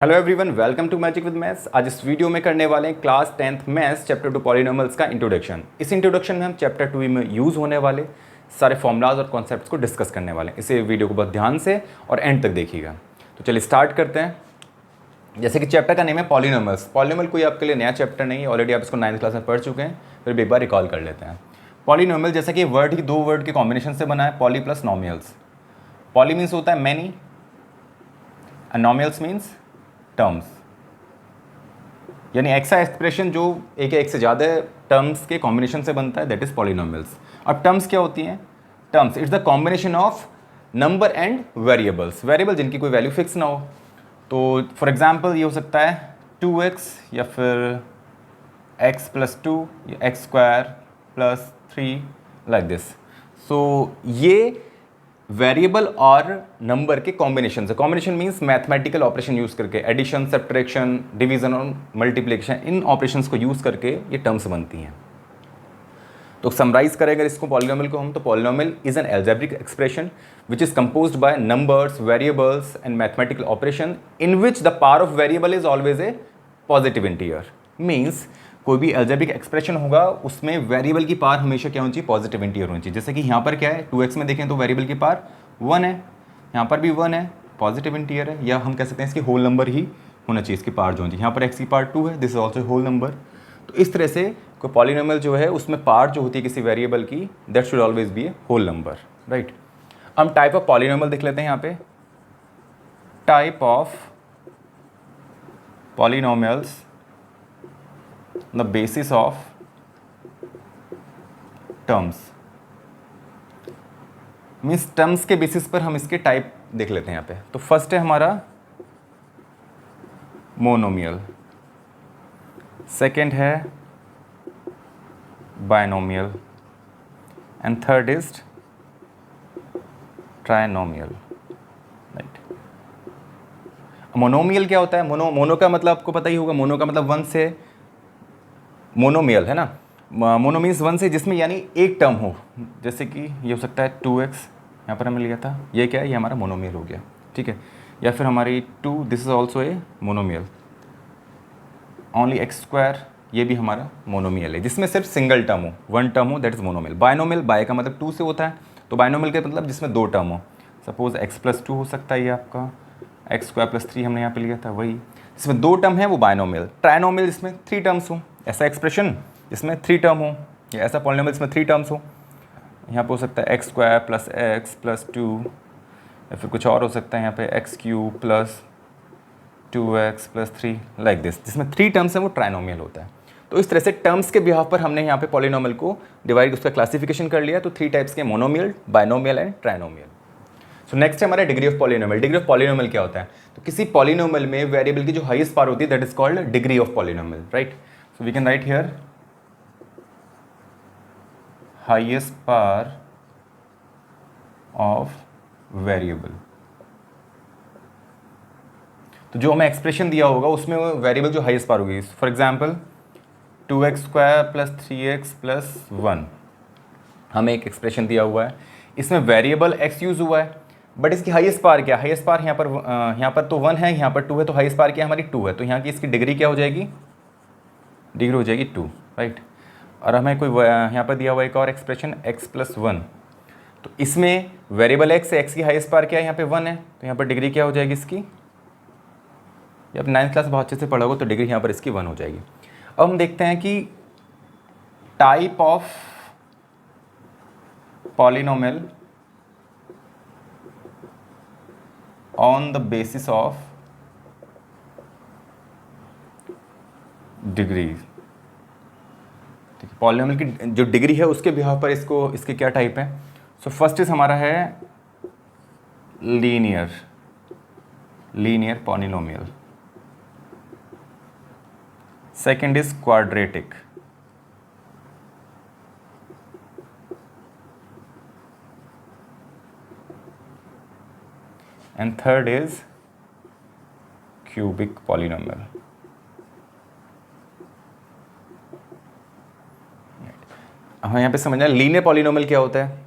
Hello everyone, welcome to magic with maths. आज इस video में करने वाले हैं class 10th maths chapter 2 polynomials का इंट्रोडक्शन। इस इंट्रोडक्शन में हम चैप्टर 2 में यूज़ होने वाले सारे फॉर्मूलाज और कॉन्सेप्ट्स को डिस्कस करने वाले हैं। इसे वीडियो को बहुत ध्यान से और एंड तक देखिएगा। तो चलिए स्टार्ट करते हैं। जैसे कि चैप्टर का नेम है पॉलिनोमियल्स। पॉलिनोमियल कोई आपके लिए नया चैप्टर नहीं है, ऑलरेडी आप इसको 9th क्लास में पढ़ चुके हैं, फिर भी एक बार रिकॉल कर लेते हैं। पॉलिनोमियल जैसे कि वर्ड ही दो वर्ड के कॉम्बिनेशन से बना है, पॉली प्लस नोमियल्स। पॉली मीन्स होता है मैनी एंड नोमियल्स मीन्स टर्म्स, यानी ऐसा एक्सप्रेशन जो एक या एक से ज़्यादा टर्म्स के कॉम्बिनेशन से बनता है, दैट इज पॉलिनोमियल्स। अब टर्म्स क्या होती हैं? Terms it's the combination of number and variables, variable जिनकी कोई वैल्यू फिक्स ना हो। तो फॉर एग्जांपल ये हो सकता है 2x या फिर x + 2 या x² + 3 लाइक दिस। सो ये वेरिएबल और नंबर के कॉम्बिनेशन से, combination means mathematical operation use करके, एडिशन, सब्ट्रैक्शन, डिवीजन और मल्टीप्लिकेशन, इन ऑपरेशंस को यूज़ करके ये टर्म्स बनती हैं। तो समराइज करेंगे इसको पॉलिनोमियल को हम, तो polynomial is an algebraic expression which is composed by numbers, variables and mathematical operation in which the power of variable is always a positive integer. Means कोई भी एल्जेब्रिक एक्सप्रेशन होगा उसमें वेरिएबल की पावर हमेशा क्या होनी चाहिए? पॉजिटिव इंटीजर होनी चाहिए। जैसे कि यहाँ पर क्या है, 2x में देखें तो वेरिएबल की पावर 1 है, यहाँ पर भी 1 है, पॉजिटिव इंटीजर है, या हम कह सकते हैं इसकी होल नंबर ही होना चाहिए इसकी पावर जो होनी चाहिए। यहाँ पर x की पावर 2 है, this is also whole number. तो इस तरह से कोई पॉलिनोमियल जो है उसमें पावर जो होती है किसी वेरिएबल की, that should always be a whole number, right. हम टाइप ऑफ पॉलिनोमियल देख लेते हैं यहाँ पे। Type of polynomials the basis of terms, means terms के बेसिस पर हम इसके टाइप देख लेते हैं यहाँ पे। तो फर्स्ट है हमारा मोनोमियल, सेकेंड है binomial and third is trinomial, right. Monomial क्या होता है? मोनो का मतलब आपको पता ही होगा, मोनो का मतलब वन से, मोनोमियल है ना, मोनो मीन्स वन से जिसमें यानी एक टर्म हो। जैसे कि ये हो सकता है 2x, यहाँ पर हमने लिया था, ये क्या है? ये हमारा मोनोमियल हो गया, ठीक है। या फिर हमारी 2, this is also a monomial. Only x², ये भी हमारा मोनोमियल है जिसमें सिर्फ सिंगल टर्म हो, वन टर्म हो, that is monomial. Binomial, bi का मतलब 2 से होता है, तो बायनोमियल का मतलब जिसमें दो टर्म हो। सपोज x + 2 हो सकता है ये आपका, x² + 3 हमने यहाँ पे लिया था वही, इसमें दो टर्म है वो बायनोमियल। ट्राइनोमियल जिसमें 3 टर्म्स हो, ऐसा एक्सप्रेशन जिसमें 3 टर्म हो, या ऐसा पॉलिनोमियल जिसमें 3 टर्म्स हो। यहाँ पे हो सकता है x² + x + 2, या फिर कुछ और हो सकता है यहाँ पे x³ + 2x + 3 लाइक दिस, जिसमें 3 टर्म्स हैं वो ट्राइनोमियल होता है। तो इस तरह से टर्म्स के बिहाफ पर हमने यहाँ पे पॉलिनोमियल को डिवाइड, उसका क्लासिफिकेशन कर लिया। तो 3 टाइप्स के, monomial, binomial and trinomial. So next है हमारा degree of polynomial. Degree of polynomial क्या होता है? तो किसी पॉलिनोमियल में वेरिएबल की जो हाईएस्ट पावर होती है, that is called degree of polynomial, right. So we can write here highest power of variable. तो जो हमें एक्सप्रेशन दिया होगा उसमें वेरिएबल जो हाईएस्ट पावर होगी, फॉर एग्जांपल 2x² + 3x + 1, हमें एक एक्सप्रेशन दिया हुआ है, इसमें वेरिएबल x यूज हुआ है, बट इसकी हाईएस्ट पावर क्या? हाईएस्ट पावर यहाँ पर तो 1 है, यहाँ पर 2 है, तो हाईएस्ट पावर क्या हमारी 2 है। तो यहाँ की इसकी डिग्री क्या हो जाएगी? डिग्री हो जाएगी 2, राइट। और हमें कोई यहाँ पर दिया हुआ एक और एक्सप्रेशन x + 1, तो इसमें वेरिएबल x है, x की हाईएस्ट पावर क्या है? यहाँ पे 1 है, तो यहाँ पर डिग्री क्या हो जाएगी इसकी? ये आप 9th क्लास बहुत अच्छे से पढ़ोगे तो डिग्री यहाँ पर इसकी 1 हो जाएगी। अब हम देखते हैं कि type of polynomial on the basis of degree. ठीक है, पॉलिनोमियल की जो डिग्री है उसके बिहाफ पर इसके क्या टाइप है? सो फर्स्ट इज हमारा है linear polynomial, second is quadratic, and third is cubic polynomial. हमें यहाँ पे समझना है लीनियर पॉलिनोमियल क्या होता है।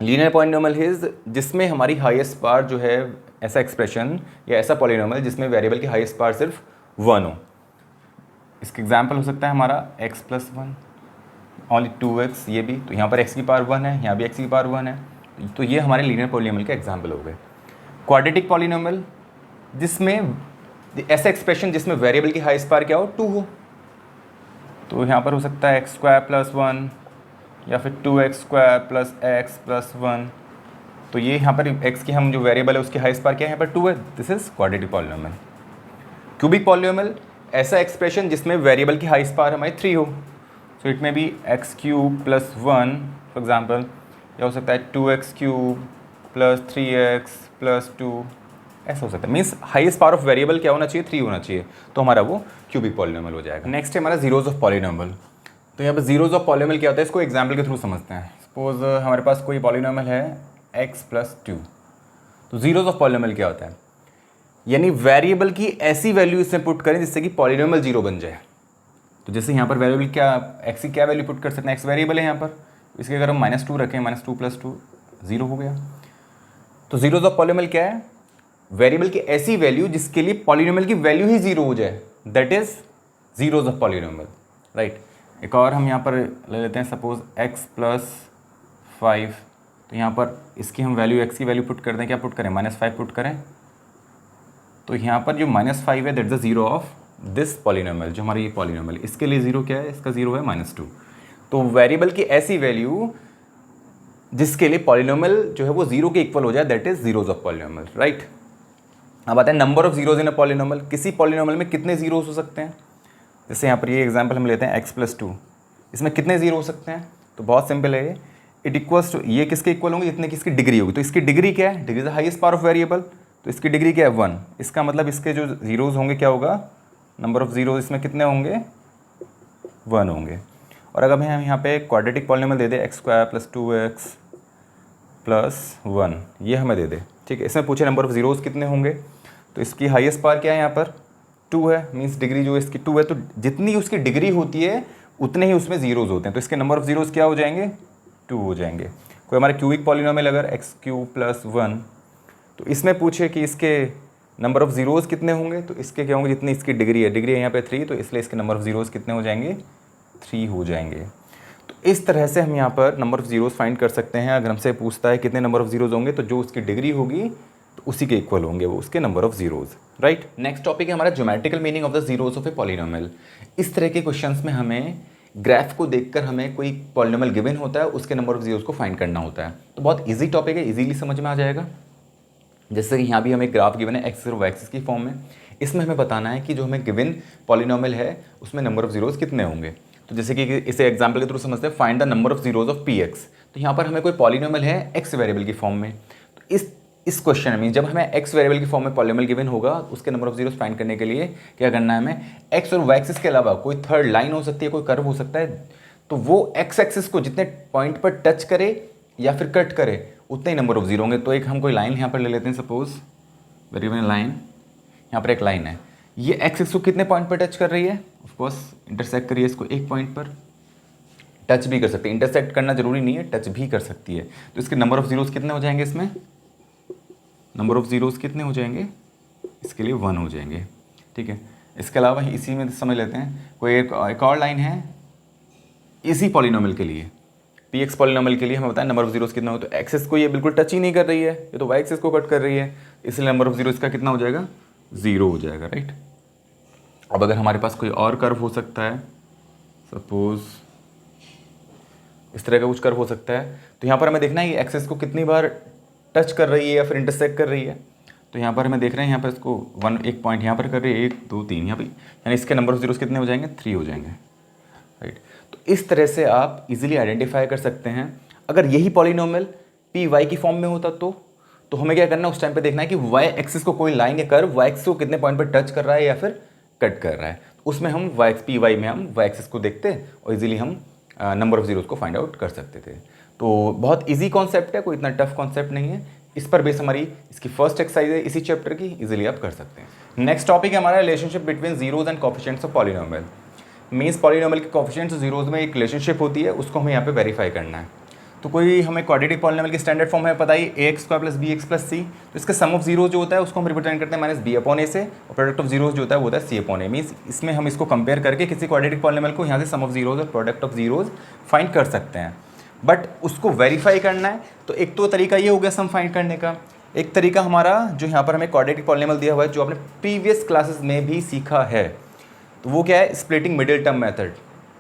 लीनियर पॉलिनोमियल इज जिसमें हमारी हाईएस्ट पावर जो है ऐसा एक्सप्रेशन या ऐसा पॉलिनोमियल जिसमें वेरिएबल की हाईएस्ट पावर सिर्फ 1 हो। इसका एग्जाम्पल हो सकता है हमारा x + 1 ओनली 2x, ये भी, तो यहाँ पर x की पावर 1 है, यहाँ भी x की पावर 1 है, तो ये हमारे लीनियर पॉलिनोमियल के एग्जाम्पल हो गए। क्वाड्रेटिक पॉलिनोमियल जिसमें ऐसा एक्सप्रेशन जिसमें वेरिएबल की हाईएस्ट पावर क्या हो, 2 हो, तो यहाँ पर हो सकता है x² + 1 या फिर 2x² + x + 1। तो ये यहाँ पर x की हम जो वेरिएबल है उसकी हाईएस्ट पावर क्या है, यहाँ पर 2 है, this is quadratic polynomial. Cubic polynomial ऐसा एक्सप्रेशन जिसमें वेरिएबल की हाईएस्ट पावर हमारी 3 हो, सो इट में भी x³ + 1 फॉर एग्जाम्पल, या हो सकता है 2x³ + 3x + 2, ऐसा हो सकता है। Means highest power of variable क्या होना चाहिए, 3 होना चाहिए, तो हमारा वो क्यूबिक पॉलिनोमियल हो जाएगा। नेक्स्ट है हमारा जीरोज ऑफ पॉलिनोमियल। तो यहाँ पर जीरोज ऑफ पॉलिनोमियल क्या होता है, इसको एग्जाम्पल के थ्रू समझते हैं। सपोज हमारे पास कोई पॉलिनोमियल है x + 2, तो जीरोज ऑफ पॉलिनोमियल क्या होता है, यानी वेरिएबल की ऐसी वैल्यू इसमें पुट करें जिससे कि पॉलिनोमियल 0 बन जाए। तो जैसे यहाँ पर वेरिएबल क्या, x की क्या वैल्यू पुट कर सकते हैं, x वेरिएबल है यहाँ पर, इसके अगर हम -2 रखें, -2 + 2 0 हो गया। तो जीरोज ऑफ पॉलिनोमियल क्या है, वेरिएबल की ऐसी वैल्यू जिसके लिए पॉलिनोमियल की वैल्यू ही 0 हो जाए, that is zeros of polynomial, right. एक और हम यहाँ पर ले लेते हैं, सपोज x + 5, तो यहाँ पर इसकी हम वैल्यू x की वैल्यू पुट कर दें, क्या पुट करें, -5 पुट करें, तो यहाँ पर जो -5 है that is the zero of this polynomial, जो हमारी ये पॉलिनोमियल, इसके लिए 0 क्या है, इसका 0 है -2। तो वेरिएबल की ऐसी वैल्यू जिसके लिए पॉलिनोमियल जो है वो 0 के इक्वल हो जाए, that is zeros of polynomial, right. अब आते हैं number of zeros in a polynomial. किसी पॉलिनोमियल में कितने जीरोज हो सकते हैं, जैसे यहाँ पर ये एग्जांपल हम लेते हैं x + 2, इसमें कितने जीरो हो सकते हैं, तो बहुत सिंपल है ये, इट इक्वल्स टू, ये किसके इक्वल होंगे, जितने की इसकी डिग्री होगी। तो इसकी डिग्री क्या है, degree the highest power of variable, तो इसकी डिग्री क्या है 1। इसका मतलब इसके जो जीरोज होंगे क्या होगा, नंबर ऑफ जीरोज इसमें कितने होंगे, 1 होंगे। और अगर हम यहाँ पे क्वाड्रेटिक पॉलिनोमियल दे दें x² + 2x + 1, ये हमें दे दे, ठीक है। इसमें पूछे नंबर ऑफ जीरोज कितने होंगे, तो इसकी हाईएस्ट पावर क्या है, यहाँ पर 2 है, मीन्स डिग्री जो इसकी 2 है, तो जितनी उसकी डिग्री होती है उतने ही उसमें जीरोज होते हैं, तो इसके नंबर ऑफ जीरोज क्या हो जाएंगे, 2 हो जाएंगे। कोई हमारा क्यूबिक पॉलिनोमियल अगर x³ + 1, तो इसमें पूछे कि इसके नंबर ऑफ जीरोज कितने होंगे, तो इसके क्या होंगे, जितनी इसकी डिग्री है, डिग्री है यहाँ पे 3, तो इसलिए इसके नंबर ऑफ जीरोज कितने हो जाएंगे, 3 हो जाएंगे। तो इस तरह से हम यहाँ पर नंबर ऑफ जीरोज फाइंड कर सकते हैं। अगर हमसे पूछता है कितने नंबर ऑफ जीरोज होंगे, तो जो उसकी डिग्री होगी तो उसी के इक्वल होंगे वो उसके number of zeros, right. Next topic है हमारा geometrical meaning of the zeros of a polynomial. इस तरह के क्वेश्चंस में हमें ग्राफ को देखकर हमें कोई पॉलिनोमियल गिवन होता है, उसके नंबर ऑफ जीरोज को फाइंड करना होता है। तो बहुत ईजी टॉपिक है, इजीली समझ में आ जाएगा। जैसे कि यहाँ भी हमें ग्राफ गिवन है एक्सिस और वाई एक्सिस की फॉर्म में, इसमें हमें बताना है कि जो हमें गिवन पॉलिनोमियल है उसमें नंबर ऑफ जीरोज कितने होंगे। तो जैसे कि इसे एग्जांपल के थ्रू समझते हैं, find the number of zeros of px। तो यहाँ पर हमें कोई पॉलिनोमियल है x वेरिएबल की फॉर्म में, तो इस क्वेश्चन में जब हमें x वेरिएबल की फॉर्म में पॉलिनोमियल गिवन होगा, उसके नंबर ऑफ जीरोज फाइंड करने के लिए क्या करना है हमें, x और y एक्सिस के अलावा कोई थर्ड लाइन हो सकती है, कोई कर्व हो सकता है, तो वो x एक्सिस को जितने पॉइंट पर टच करे या फिर कट करे उतने ही नंबर ऑफ जीरो होंगे। तो एक हम कोई लाइन यहाँ पर ले लेते हैं, सपोज वेरिएबल लाइन, यहाँ पर एक लाइन है, ये x एक्सिस को कितने पॉइंट पर टच कर रही है, ऑफकोर्स इंटरसेक्ट करिए इसको एक पॉइंट पर, टच भी कर सकते हैं, इंटरसेक्ट करना जरूरी नहीं है, टच भी कर सकती है। तो इसके नंबर ऑफ जीरोज कितने हो जाएंगे, इसमें नंबर ऑफ जीरोज कितने हो जाएंगे, इसके लिए 1 हो जाएंगे, ठीक है। इसके अलावा इसी में समझ लेते हैं, कोई एक और लाइन है इसी पॉलिनोमियल के लिए, px पॉलिनोमियल के लिए हमें बताएं नंबर ऑफ जीरोज कितना हो, तो एक्सिस को ये बिल्कुल टच ही नहीं कर रही है, ये तो y एक्सिस को कट कर रही है, इसलिए नंबर ऑफ जीरो इसका कितना हो जाएगा, 0 हो जाएगा, राइट। अब अगर हमारे पास कोई और कर्व हो सकता है, सपोज इस तरह का कुछ कर्व हो सकता है, तो यहाँ पर हमें देखना है ये एक्सिस को कितनी बार टच कर रही है या फिर इंटरसेक्ट कर रही है। तो यहाँ पर हमें देख रहे हैं, यहाँ पर इसको एक पॉइंट यहाँ पर कर रही है, 1 2 3 यहाँ पर, यानी इसके नंबर ऑफ जीरोज कितने हो जाएंगे, 3 हो जाएंगे, राइट। तो इस तरह से आप इजीली आइडेंटिफाई कर सकते हैं। अगर यही पॉलिनोमियल पी वाई की फॉर्म में होता तो हमें क्या करना है, उस टाइम पे देखना है कि वाई एक्सिस को कोई लाइन या कर्व वाई एक्सिस को कितने पॉइंट पर टच कर रहा है या फिर कट कर रहा है। उसमें हम पी वाई में हम वाई एक्सिस को देखते और इजीली हम नंबर ऑफ जीरोज को फाइंड आउट कर सकते थे। तो बहुत ईजी कॉन्सेप्ट है, कोई इतना टफ कॉन्सेप्ट नहीं है। इस पर बेस हमारी इसकी फर्स्ट एक्सरसाइज है इसी चैप्टर की, इजीली आप कर सकते हैं। नेक्स्ट टॉपिक है हमारा relationship between zeros and coefficients of polynomial. Means polynomial के कोफिशिएंट्स और जीरोज में एक रिलेशनशिप होती है, उसको हमें यहाँ पे वेरीफाई करना है। तो कोई हमें क्वाड्रेटिक पॉलिनोमियल की स्टैंडर्ड फॉर्म है पता ही ax² + bx + c, तो इसका सम ऑफ जीरोज जो होता है उसको हम रिप्रेजेंट करते हैं -b/a से, और प्रोडक्ट ऑफ जीरोज जो होता है वो होता है c/a। मीन्स इसमें हम इसको कंपेयर करके किसी क्वाड्रेटिक पॉलिनोमियल को यहाँ से सम ऑफ जीरोज और प्रोडक्ट ऑफ जीरोज फाइंड कर सकते हैं। बट उसको वेरीफाई करना है तो एक तो तरीका ये हो गया सम फाइंड करने का, एक तरीका हमारा जो यहाँ पर हमें क्वाड्रेटिक पॉलिनोमियल दिया हुआ है जो आपने प्रीवियस क्लासेस में भी सीखा है, तो वो क्या है, स्प्लिटिंग मिडिल टर्म मेथड,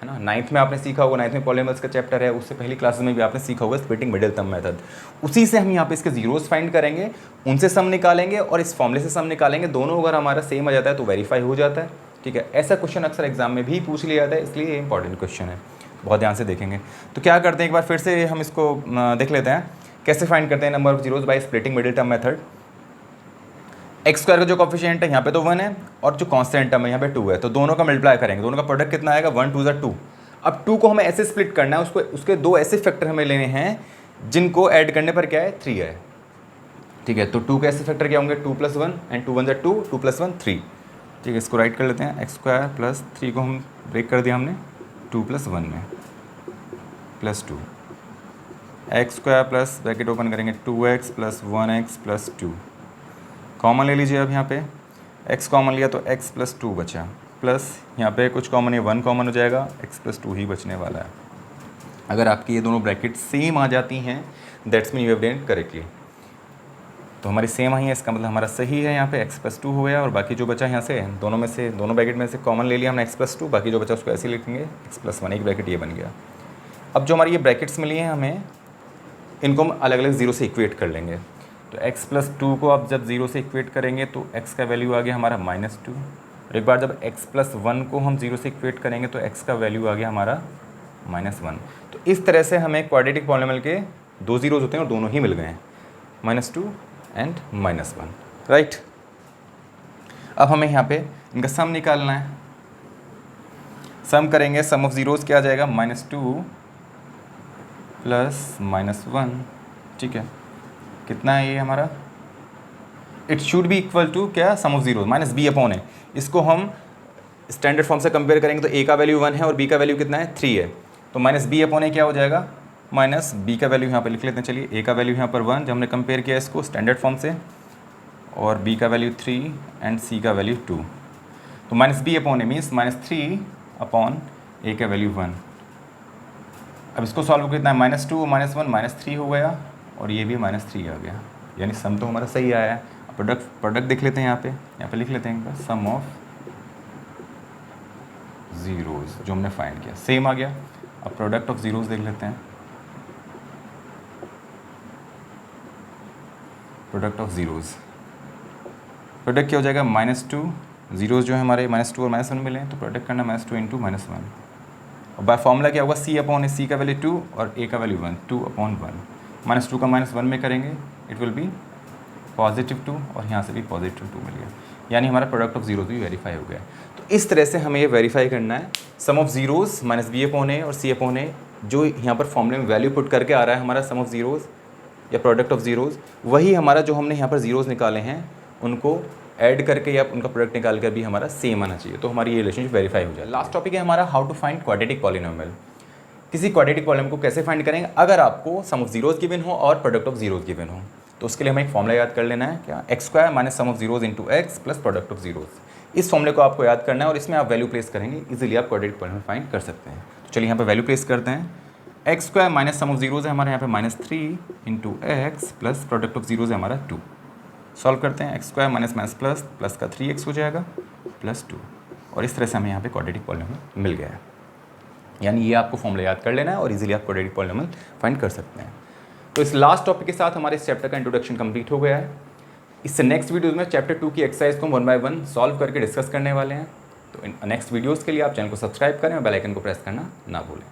है ना। 9th में आपने सीखा होगा, 9th में पॉलिनोमियल्स का चैप्टर है, उससे पहली क्लासेस में भी आपने सीखा होगा स्प्लिटिंग मिडिल टर्म मेथड। उसी से हम यहाँ पे इसके जीरोस फाइंड करेंगे, उनसे सम निकालेंगे और इस फॉर्मूले से सम निकालेंगे, दोनों अगर हमारा सेम आ जाता है तो वेरीफाई हो जाता है, ठीक है। ऐसा क्वेश्चन अक्सर एग्जाम में भी पूछ लिया जाता है, इसलिए ये इंपॉर्टेंट क्वेश्चन है, बहुत ध्यान से देखेंगे। तो क्या करते हैं, एक बार फिर से हम इसको देख लेते हैं कैसे फाइंड करते हैं number of zeros by splitting middle term method. x² का जो कॉफिशिएंट है यहाँ पे तो 1 है और जो कांस्टेंट टर्म है यहाँ पे 2 है, तो दोनों का मल्टीप्लाई करेंगे, दोनों का प्रोडक्ट कितना आएगा, 1 2 2। अब 2 को हमें ऐसे स्प्लिट करना है, उसके दो ऐसे फैक्टर हमें लेने हैं जिनको ऐड करने पर क्या है, 3 है, ठीक है। तो 2 के ऐसे फैक्टर क्या होंगे, 2 + 1 एंड 2 1 2, 2 + 1 3, ठीक है। इसको राइट कर लेते हैं, x² + 3 को हम ब्रेक कर दिया हमने 2 + 1 में +2, x² प्लस ब्रैकेट ओपन करेंगे 2x + 1x + 2, कॉमन ले लीजिए। अब यहाँ पे x कॉमन लिया तो x + 2 बचा, प्लस यहाँ पे कुछ कॉमन है 1 कॉमन हो जाएगा, x + 2 ही बचने वाला है। अगर आपकी ये दोनों ब्रैकेट सेम आ जाती हैं that's mean you have done correctly, तो हमारी सेम आई है, इसका मतलब हमारा सही है। यहाँ पे x + 2 हो गया और बाकी जो बचा यहाँ से दोनों ब्रैकेट में से कॉमन ले लिया हमने x + 2, बाकी जो बचा उसको ऐसे ही लिखेंगे x + 1, एक ब्रैकेट ये बन गया। अब जो हमारी ये ब्रैकेट्स मिली हैं हमें, इनको हम अलग अलग जीरो से इक्वेट कर लेंगे। तो x + 2 को आप जब जीरो से इक्वेट करेंगे तो x का वैल्यू आ गया हमारा -2, और एक बार जब x + 1 को हम जीरो से इक्वेट करेंगे तो x का वैल्यू आ गया हमारा -1। तो इस तरह से हमें क्वाड्रेटिक पॉलिनोमियल के दो जीरोज होते हैं और दोनों ही मिल गए हैं, -2 एंड -1, राइट। अब हमें यहाँ पे इनका सम निकालना है, सम करेंगे, सम ऑफ जीरोज क्या आ जाएगा, -2 + -1, ठीक है। कितना है ये हमारा, it should be equal to क्या, सम ऑफ जीरो -b/a। इसको हम स्टैंडर्ड फॉर्म से कंपेयर करेंगे तो a का वैल्यू 1 है और b का वैल्यू कितना है, 3 है, तो -b/a क्या हो जाएगा, -b का वैल्यू यहाँ पे लिख लेते हैं। चलिए a का वैल्यू यहाँ पर 1 जब हमने कंपेयर किया इसको स्टैंडर्ड फॉर्म से, और b का वैल्यू 3 एंड c का वैल्यू 2, तो -b/a मीन्स -3 a का वैल्यू 1। अब इसको सॉल्व कितना है, -2 -1 -3 हो गया और ये भी -3 आ गया, यानी सम तो हमारा सही आया है। प्रोडक्ट देख लेते हैं, यहाँ पे लिख लेते हैं एक बार, सम ऑफ जीरोज जो हमने फाइंड किया सेम आ गया। अब प्रोडक्ट ऑफ जीरोज देख लेते हैं, प्रोडक्ट ऑफ जीरोज, प्रोडक्ट क्या हो जाएगा, -2, जीरोज जो है हमारे -2 और -1 मिले, तो प्रोडक्ट करना -2 × -1, और बाय फॉर्मूला क्या होगा, c/a का वैल्यू 2 और a का वैल्यू 1, 2/1, -2 का -1 में करेंगे इट विल बी +2 और यहाँ से भी +2 मिल गया, यानी हमारा प्रोडक्ट ऑफ जीरोज भी वेरीफाई हो गया। तो इस तरह से हमें ये वेरीफाई करना है, सम ऑफ जीरोज -b/a और c/a जो यहाँ पर फॉर्मूले में वैल्यू पुट करके आ रहा है हमारा सम ऑफ जीरोज या प्रोडक्ट ऑफ जीरोज, वही हमारा जो हमने यहाँ पर जीरोज निकाले हैं उनको ऐड करके या उनका प्रोडक्ट निकाल कर भी हमारा सेम आना चाहिए, तो हमारी ये रिलेशनशिप वेरीफाई हो जाए। लास्ट टॉपिक है हमारा how to find quadratic polynomial. किसी क्वाड्रेटिक पॉलिनोमियल को कैसे फाइंड करेंगे, अगर आपको सम ऑफ जीरोज गिवन हो और प्रोडक्ट ऑफ जीरोज गिवन हो, तो उसके लिए हमें एक फॉर्मूला याद कर लेना है, क्या, x² - sum of zeros × x + product of zeros. इस फॉर्मूले को आपको याद करना है और इसमें आप वैल्यू प्लेस करेंगे, इजीली आप क्वाड्रेटिक पॉलिनोमियल फाइंड कर सकते हैं। तो चलिए यहाँ पे वैल्यू प्लेस करते हैं, x² - सम ऑफ जीरोज है हमारे यहाँ पे -3 × x + प्रोडक्ट ऑफ जीरोज है हमारा 2। सॉल्व करते हैं, x² - प्लस का 3x हो जाएगा +2, और इस तरह से हमें यहाँ पे क्वाड्रेटिक पॉलिनोमियल मिल गया है। यानी ये आपको फॉर्मूला याद कर लेना है और इजीली आप क्वाड्रेटिक पॉलिनोमियल फाइंड कर सकते हैं। तो इस लास्ट टॉपिक के साथ हमारे इस चैप्टर का इंट्रोडक्शन कंप्लीट हो गया है। इससे नेक्स्ट वीडियोज़ में चैप्टर 2 की एक्सरसाइज को 1 बाय 1 सॉल्व करके डिस्कस करने वाले हैं। तो इन नेक्स्ट वीडियोज़ के लिए आप चैनल को सब्सक्राइब करें और बेल आइकन को प्रेस करना ना भूलें।